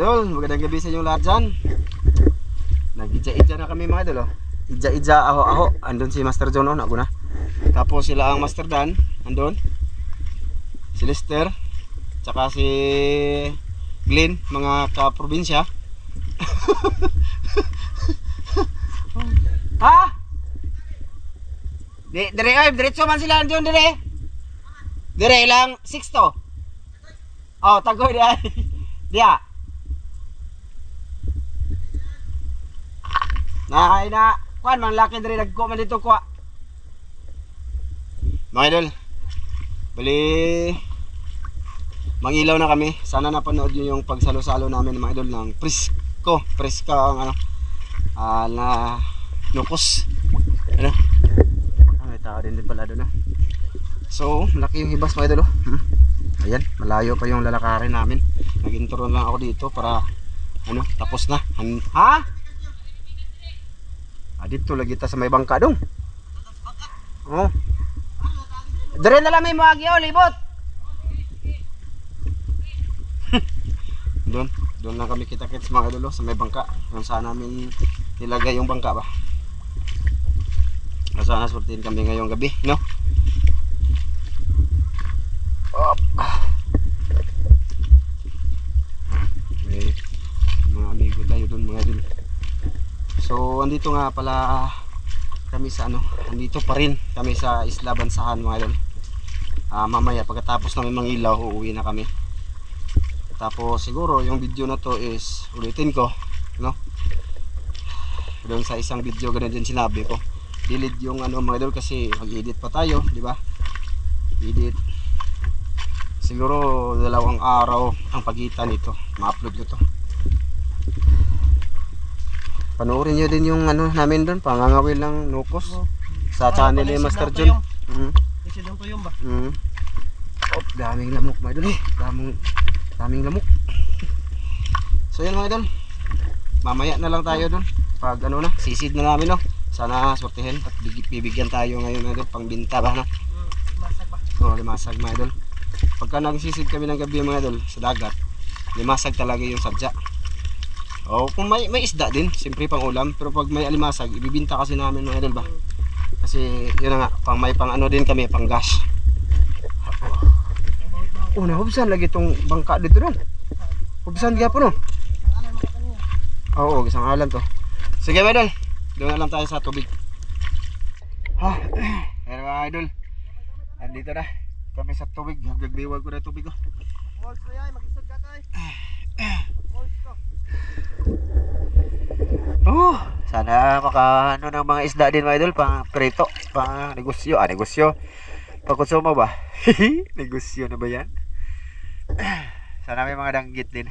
idol, magandang gabi sa inyo lahat dyan. Nag-idja-idja na kami mga idol, oh. Idja-idja, aho-aho. Andun si Master John, oh, nago na. Tapos sila ang Master Dan, andun. Si Lester, tsaka si Glenn, mga kaprobinsya. Ha? Dire, oy, diretso man sila andun, dire. Dire lang, 6 to. Oh, tagoy dia. Dia. Na ay na, kuan man laki dire nagko man dito kwa. Mga idol. Bali mangilaw na kami. Sana napanood niyo yung pagsalo-salo namin mga idol ng preska ang ano na nukos. Ano? May tao din pala doon. So, malaki yung hibas mga idol. Ayan, malayo pa yung lalakarin namin. Nag-intro lang ako dito para ano, tapos na. Ha? Dito lagi ta sa may bangka dong. Oh. Dire na lang may muagyo, libot. Doon lang kami kita-kits mga idol sa may bangka. Kung saan namin nilagay yung bangka ba. Sana sortihin kami ngayong gabi, no? Okay. Mga amigo tayo doon mga idol. So andito nga pala kami sa ano, andito pa rin kami sa Isla Bansahan mga idol. Mamaya pagkatapos namin mangilaw, uuwi na kami. Tapos siguro yung video na to is ulitin ko, no? Doon sa isang video ganun din sinabi ko. Delete yung ano mga idol kasi mag-edit pa tayo, di ba? Edit. Siguro 2 araw ang pagitan nito. Ma-upload ko to. Panoorin nyo din yung ano namin doon, pangangawil ng nukos sa channel ni Master John. Kasi doon to yung ba? Oh, daming lamok mga idol. Daming lamok. So yun mga idol. Mamaya na lang tayo doon. Pag ano na, sisid na namin, no. Sana sortihin at bibigyan tayo ngayon mga idol pang binta ba, no? Limasag ba? Oo, limasag mga idol. Pagka nagsisid kami ng gabi mga idol sa dagat, limasag talaga yung sadya. Oh, kung may isda din, siyempre pang ulam, pero pag may alimasag, ibibinta kasi namin mga idol ba. Kasi yun na nga, may pang ano din kami, pang gas. Oh, nahubsan lagi itong bangka dito doon. Hubsan gyapon, no? Oo, isang alam to. Sige mga idol, doon na lang tayo sa tubig. Ayan mga idol, andito na kami sa tubig. Nagbiwag ko na tubig ko. Molds na yan, mag-isod ka tayo. Molds to. Sana maka ano ng mga isda din mga idol, pang prito, pang negosyo, negosyo. Pang konsumo ba? Negosyo na ba yan? Sana may mga danggit din.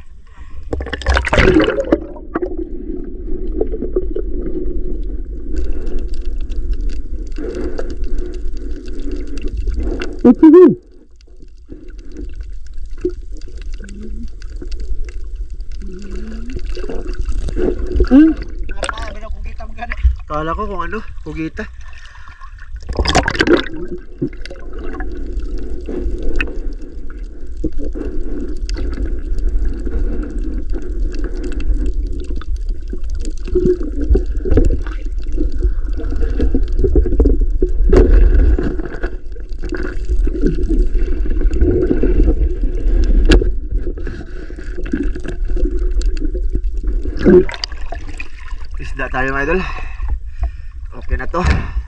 Kala ko kung ano, kugita. Isda tayo mga idol. Okay na to.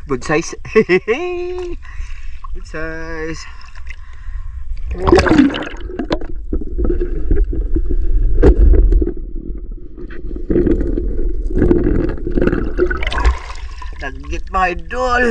Good size. Good size. Danggit mga idol.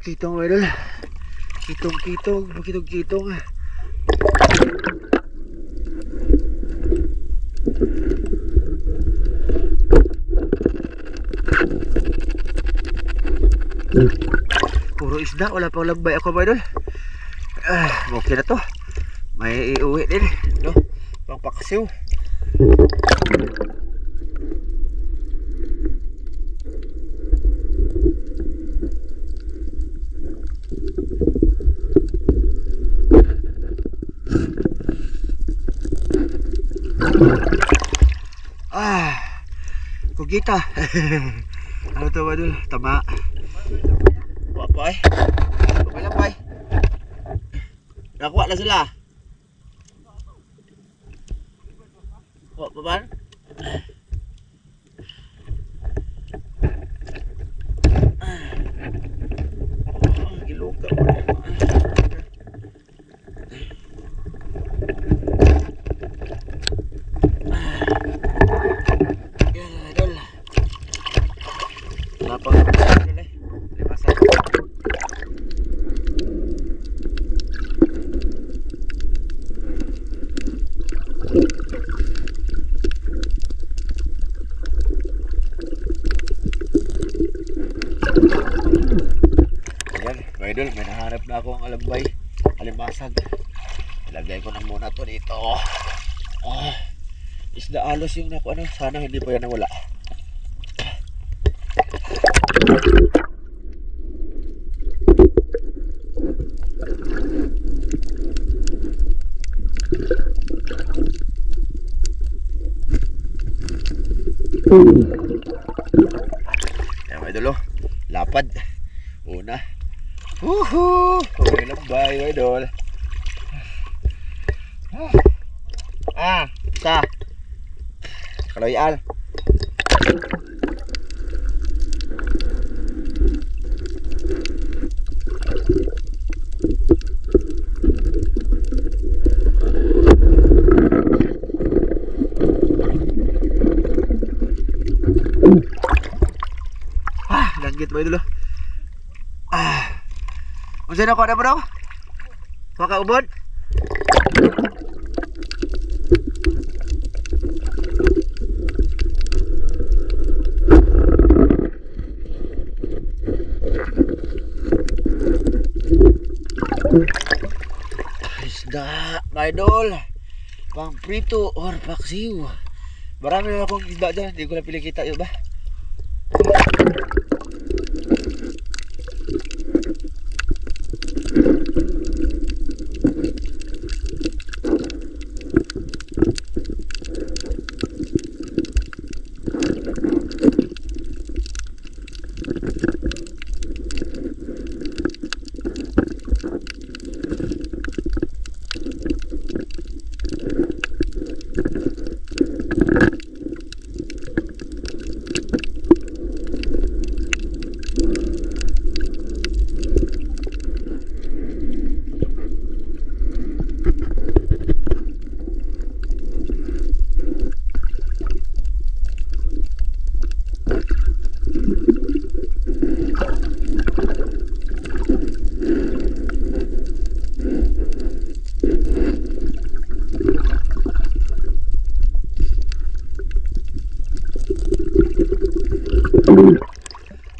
Kitong idol. Kitong. Puro isda, wala pang lambay ako mga idol. Okay na to. May iuwi din, no? Pang paksiw. Kugita. Ano to ba dun? Tama. Wapay. Wapay lang, bay. Nakuha na sila. Wapay ba? Giluka mo. Idol, may nahanap na akong alambay, alimasag. Ilagay ko na muna to dito. Isda alos yung naku ano, sana hindi pa yan nawala. Yan mga idol, lapad. Una. Woohoo! Okay lang ba yung idol? Isa. Kaloyal. Langgit ba idol? Masaya na ko na bro? Makaubod? Isda, my idol. Pang prito or paksiw. Marami na akong isda dyan. Hindi ko na pili kita yun ba?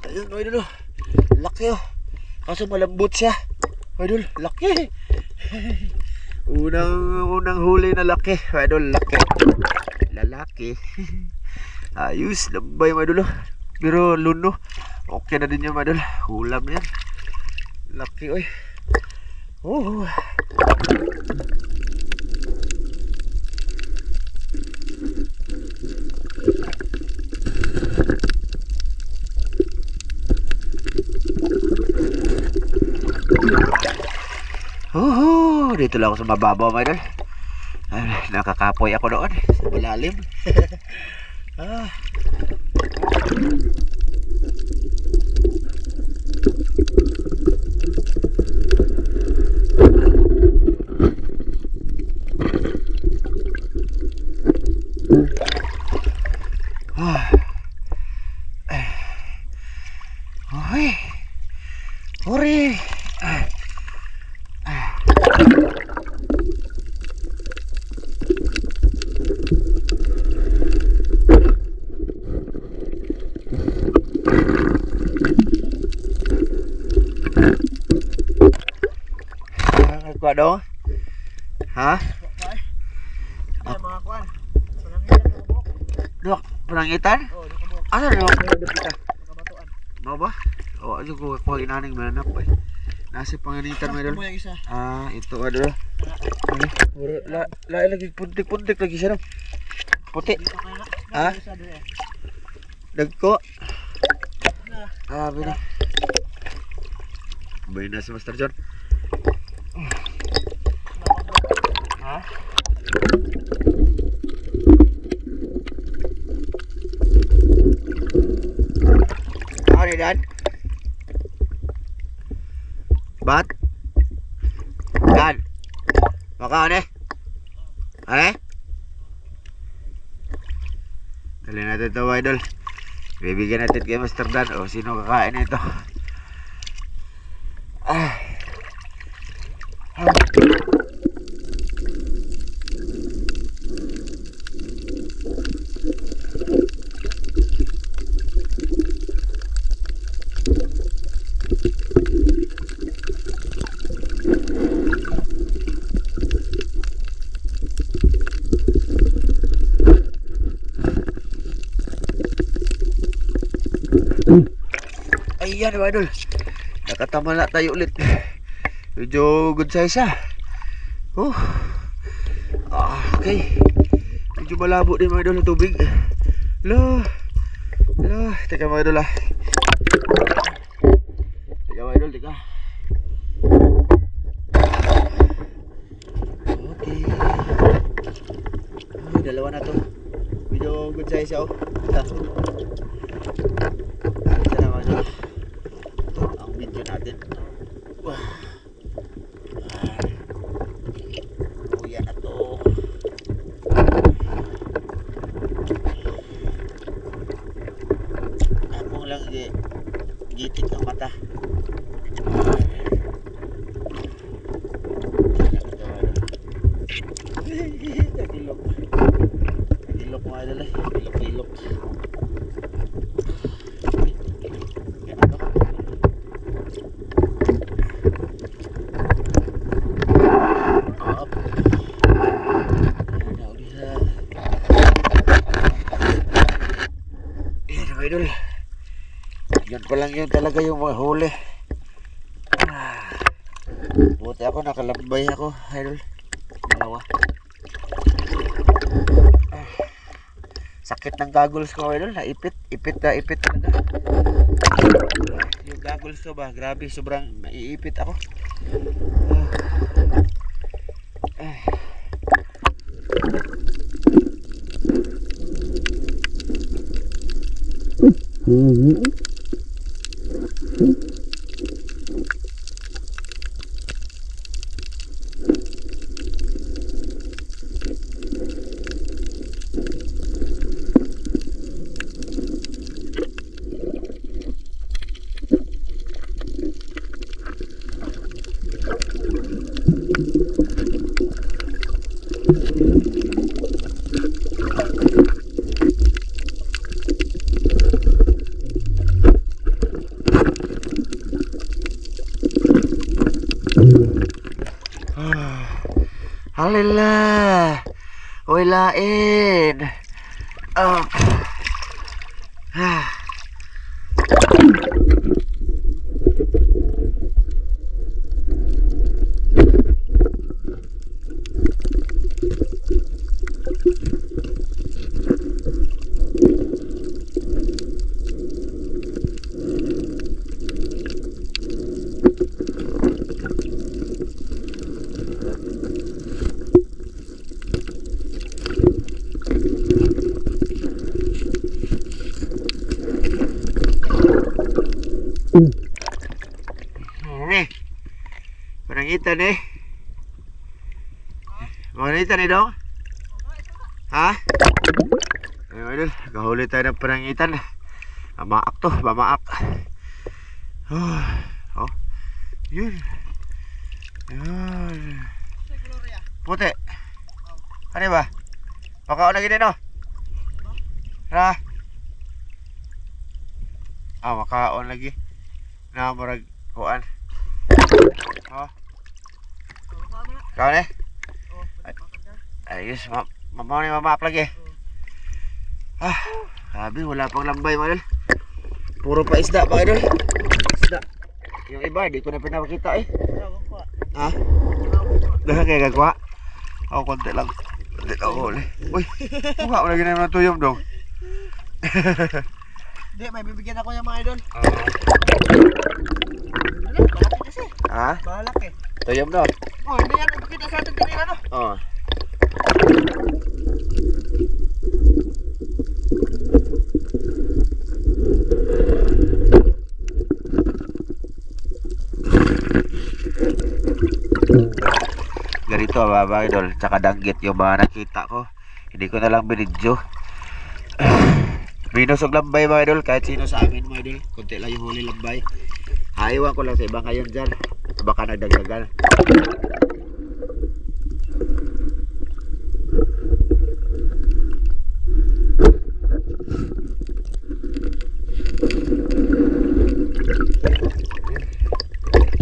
Ayun, idol, laki oh. Kaso malambot siya. Idol, laki. Unang huli na laki. Idol, laki. Lalaki. Ayos, lambay idol. Pero luno. Okay na din yung idol. Ulam yan. Laki oy. Oh. Dito lang ako sa mababaw mga idol. Nakakapoy ako doon sa malalim. Hore. Wa dong. Ha? Ay, mga kuan. Panangitan ng kabuk. Dok, penangitan? Oh, di kabuk. Asa na ako dito kita? Kabatuan. Mau ba? Oh, aja ko kuha inaning manap ay. Nasi panganitan mo idol. Mo yang isa. Ah, itu ada. La lagi puntik-puntik lagi siya. Puti. Dito kaya na. Ha? Isa dire. Dagko. Na. Ah, bina. Bayin na si Master John. Ha? Ano Dan? Bat? Dan? Baka ano eh? Ano eh? Dali natin ito idol. Bibigyan natin kay Master Dan. O sino kakain ito? Ah. Ayan mga idol. Nakatamala tayo ulit. Medyo good size siya. Okay. Medyo malabo din mga idol ang tubig. Teka mga idol Teka mga idol, teka. Okay. Dalawa na to. Medyo good size siya Isa na mga idol. Ang video natin. Uya na to. Among lang gitit ang mata. Tilok. Tilok mga idol Tilok. Idol, yun pa lang yun talaga yung mga huli. Buti ako nakalambay ako idol. Dalawa. Sakit ng goggles ko idol. Ipit talaga. Yung goggles ko ba, grabe, sobrang naiipit ako. Halila. Uy lain. Panangitan Panangitan dong. Ha? Ayun idol, kahuli tayo ng panangitan. Bamaak to, bamaak. Yun. Yun. Puti. Ano ba? Makaon lagi din Ha? Makaon lagi. Na murag kuan. Kau ni? Oh, makan ka. Ayos, mamaw ni mama lagi. Ah, sabi wala pang lambay mga idol. Puro pa isda mga idol. Isda. Yung iba, di ko na pinapakita eh. Wala ko pa. Ha? Wala ko pa. Dah kaya gagwa. Ako konti lang. Hindi na ako huli. Uy, mukha mo lagi na yung tuyom dong. Hindi, may bibigyan ako yung mga idol. Ah. Wala, malaki kasi. Ha? Malaki. Tuyom daw. Oh, hindi yan nagpakita sa atin kanina, no? Oh. Ganito mga idol, tsaka danggit yung mga nakita ko. Hindi ko na lang binidyo. Minus og lambay mga idol, kahit sino sa amin mga idol. Kunti lang yung huli lambay. Haiwan ko lang sa ibang ngayon dyan. Baka nagdagdagan.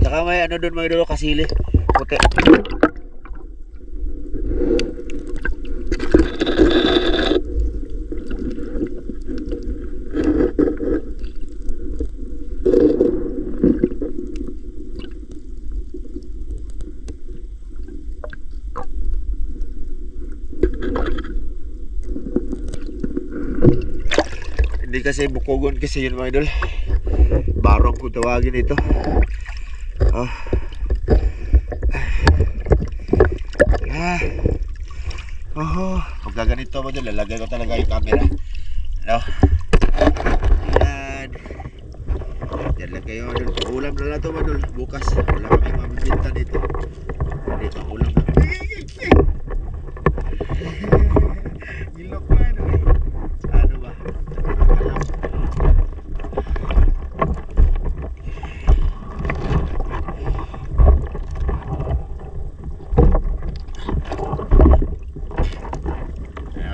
Tsaka may ano doon mga idol, kasili. Puti. Hindi kasi bukogon kasi yun mga idol. Barong ko tawagin ito. Oh. Ah. Oh, pagka ganito mga idol, lalagay ko talaga yung camera. No. Yan. Yan lang kayo mga idol. Ulam na lang ito mga idol. Bukas. Wala kami mabibinta dito. Hindi pang ulam na. Gilok na yun. Ano ba?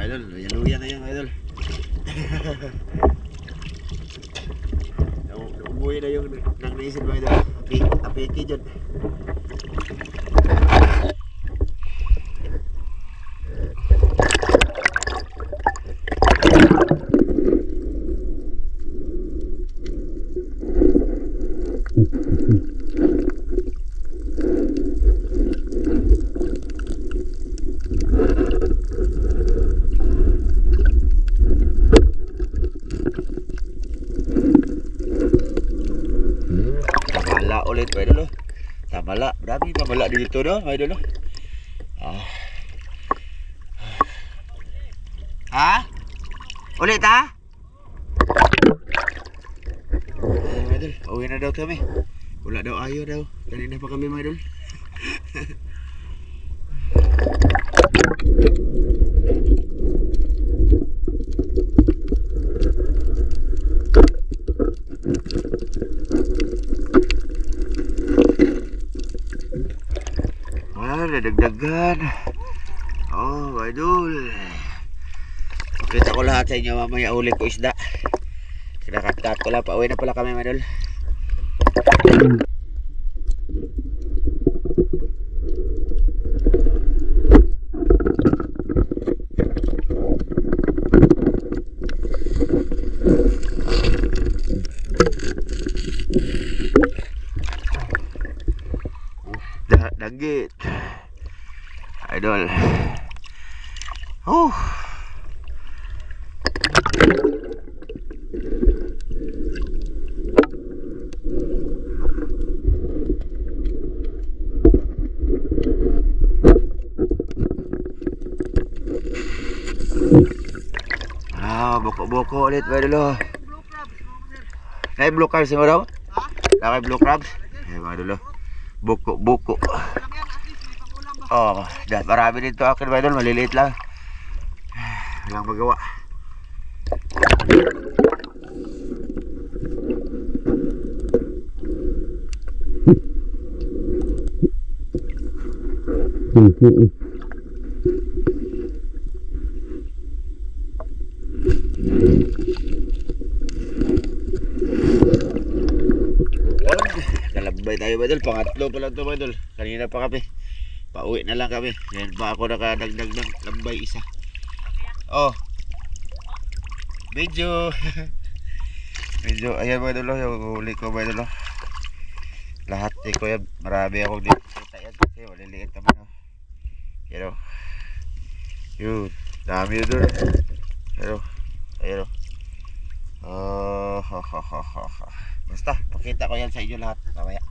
Idol, luya-luya na yung idol. Umuwi na yung nang naisip mo idol. Apiki dyan. Tamala ulit mga idol. Tamala, marami tamala dito no mga idol. Ah. Ha? Ulit ha? Mga idol, uwi na daw kami. Wala daw ayaw daw. Kanina pa kami mga idol. Nadagdagan. Oh, idol. Kita ko lahat sa inyo mamaya uli ko isda. Kinakat-kat ko lang. Pauwi na pala kami, idol. Danggit. Idol. Boko-boko ulit ba idol? Naik blue crabs mo daw? Ha? Nakay blue crabs? Mga idol. Boko-boko. Oh, dahil marami dito akin mga idol, maliliit lang. Walang magawa. Kalabay tayo mga idol, pangatlo pa lang ito mga idol. Kanina pa kami. Pauwi na lang kami. Yan pa ako nakadagdag ng lambay isa. Oh. Medyo ayan mga idol, yung huli ko mga idol. Lahat ko yan, marami akong dito yan kasi maliliit naman. Yan o. Yun, dami yun doon. Ayan o. Basta, pakita ko yan sa inyo lahat mamaya.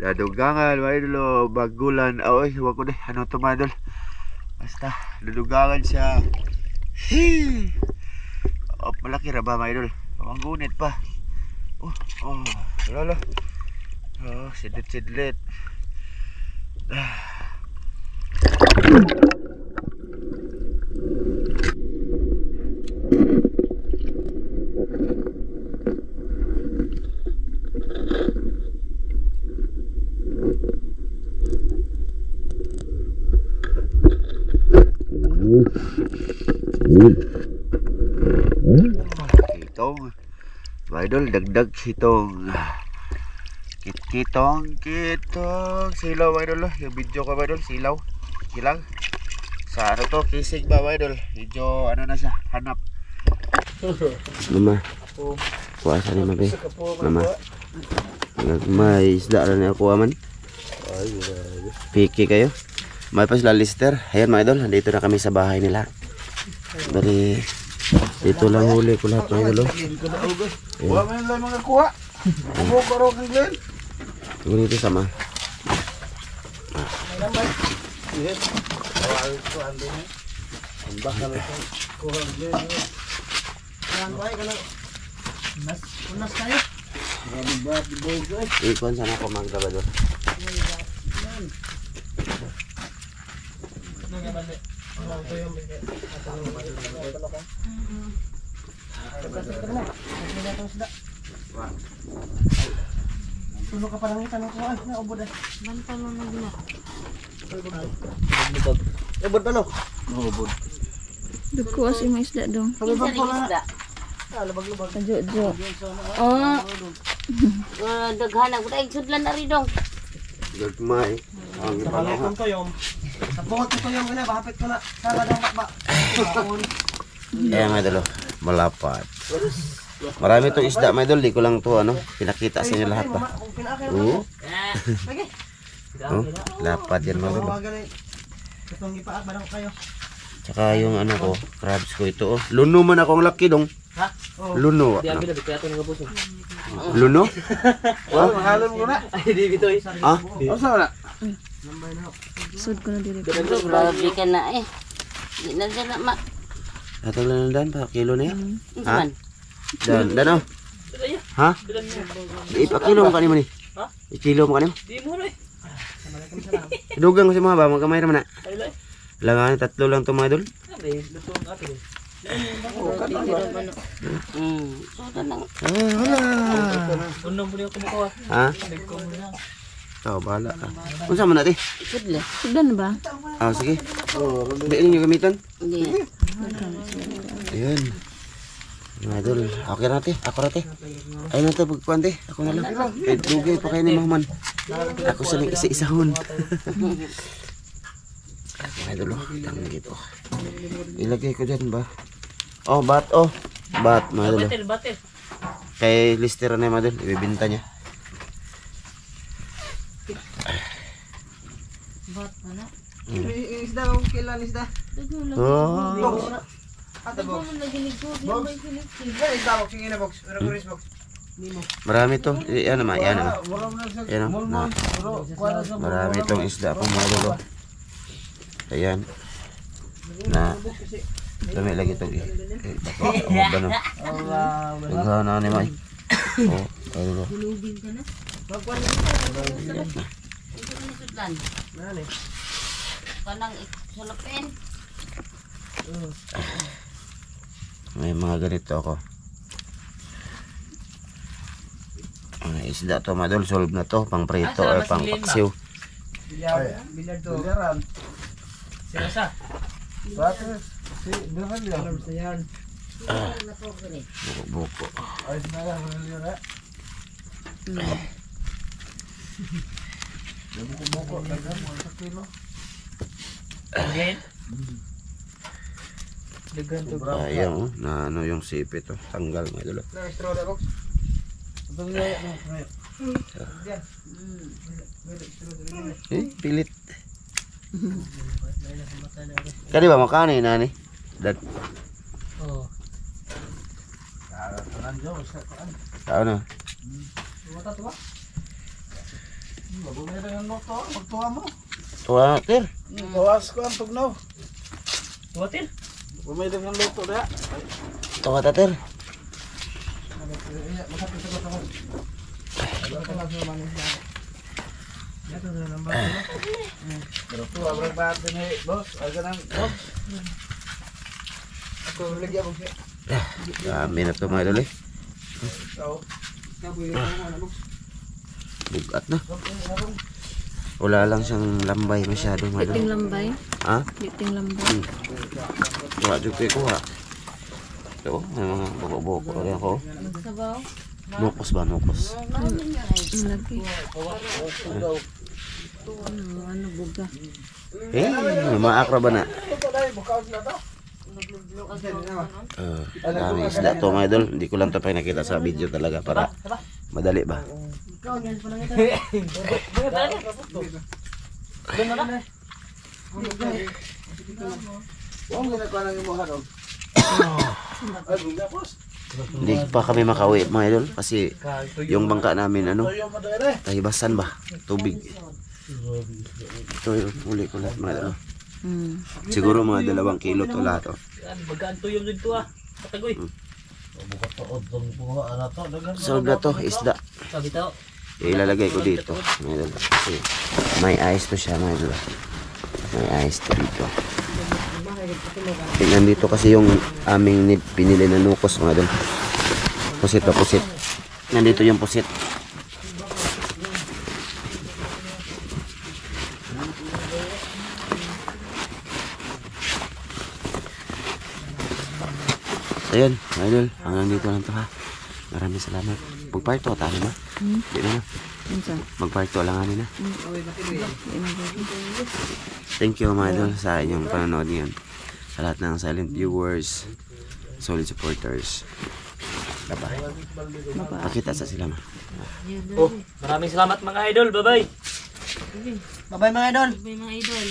Dadugangan mga idol, bagulan. Oy, huwag ko ano to mga idol. Basta, dadugangan siya. Oh, malaki ra ba mga idol? Ang gunit pa. Lolo. Sidlit. Kitong mga idol, dagdag kitong silaw mga idol. Yung video ko mga idol, silaw kilang sa ano to, kisig ba mga idol, medyo ano na siya, hanap. Mama, kuasa ni mabe. Mama, may isda na niya kuha man. Piki kayo. May pa sila lister. Ayan mga idol, nandito na kami sa bahay nila. Bali, dito lang huli ko lahat mga idol. Wala mo lang mga kuha. Amo ko ro kang Glenn. Tunggu dito sama. Yes. Awal ko ande ni. Ambak na ito. Kuha Glenn. Yan bay kana. Unas tayo. Grabe ba di boy. Ikon sana ko magdabador. Tulo ka parang tanong ko na ubod ah. Bantol mo na gina. Ubod pa no? Ubod. Duko as yung isda dong. Kinsa ni isda? Labag-labag. Kajo-jo. Daghan ako tayo sudlan na rin dong. Gagmay. Ang Palakon ko yung. Sa buhot ko yung ina, bahapit ko na. Sala daw ba? mga idol, malapad. Marami itong isda mga idol, di ko lang to ano, pinakita sa inyo lahat ba. Oo. Lapad yan mga idol. Itong ipaat ba kayo? Tsaka yung ano ko, crabs ko ito oh. Luno man ako ang laki dong. Ha? Luno. Luno? Mahalon mo na. Ay, di bitoy. Ah? O sa wala? Sud ko na diri. Grabe ka na eh. Di na dyan na Atong lang dan pa kilo na yan. Ha? man. Dan oh. Ha? Ipakilo mo kanimo ni. Ha? Ikilo mo kanimo. Di mo rin. Dugang ko si mga ba, magkamay naman na. Langan, 3 lang ito mga idol. Soda lang. Ha? Ikaw, bahala ka. Kung saan mo natin? Sudlan. Sudlan ba? Ah, sige. Biin niyo gamitan. Hindi. Ayun. Mga idol, okay natin. Ako natin. Ayun na ito, pagkuhan te. Ako na lang. Kahit dugay pa kayo ni Mahman. Ako sa lang isa-isahon. Mga idol, lang dito. Ilagay ko dyan ba? Oh, bat oh. Bat, mga idol. Kay lister na yung mga idol. Ibibinta niya. Bot ano? Isda mo kailan isda? Oh. Box. Isda box, yung ina box. Regular box. Marami to. Yan naman, yan naman. Yan o. Marami tong isda po mga idol. Ayan. Na. Dami lagi ito. Ba no? Daghan na ni May. Oh, ayun. Hulubin ka na. Magkuhan mo ito. Ito ka nasudlan. Kanang sulapin. May mga ganito ako. Mga isda to madol, solve na to, pang prito or pang paksiw. Bilyar to. Bilyaran. Siyasa. Bakit? Si, bilyaran yan. Alam sa yan. Buko-buko. Ayos na lang, bilyar. Buko-buko. Dagan, 1 kilo. Again? Dagan to. Ayan oh, na ano yung sipit to, tanggal mga idol. Na-extra na, Box. Ito nga yan. Pilit. Kani ba makani nani? Dat. Oh. Tanan jo sa kan. Tao na. Mata to ba? Bago na yung noto, magtuwa mo. Tuwa ter. Bawas ko ang tugnaw. Tuwa tin? Bumay dengan luto dia. Tuwa ta ter. Pero tu abang bahat ni bos, agak nang bos. Aku lagi abang sih. Dami na to mga idol eh. Tahu. Bugat na. Wala lang siyang lambay masyado mga idol. Diting lambay. Ha? Diting lambay. Wala juga ko ha. Ito, may mga buko-buko rin ako. Sabaw. Nukos ba? Nukos. Ang lagi. Ano buga. Eh, may maakra ba na? Dami isda to mga idol. Hindi ko lang ito pinakita sa video talaga para madali ba? Hindi pa kami makauwi mga idol kasi yung bangka namin ano, tahibasan ba? Tubig. Ito yung huli ko lahat mga idol. Siguro mga 2 kilo to lahat. Bagaan tuyong dito ah. Katagoy. Solve na to, isda. Sabi tao. Ilalagay ko dito mga idol. Kasi may ice to siya mga idol. May ice to dito. Nandito kasi yung aming pinili na nukos mga idol. Pusit pa pusit. Nandito yung pusit. Ayun, mga idol, hanggang dito lang to ha. Maraming salamat. Magparto, tali ba? Di na na. Magparto lang kami na. Thank you mga idol sa inyong panonood ngayon. Sa lahat ng silent viewers, solid supporters. Bye-bye. Pakita sa sila ma. Oh, maraming salamat mga idol. Bye-bye. Bye-bye mga idol. May mga idol.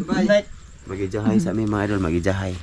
Bye-bye. Magijahay sa amin mga idol, magijahay.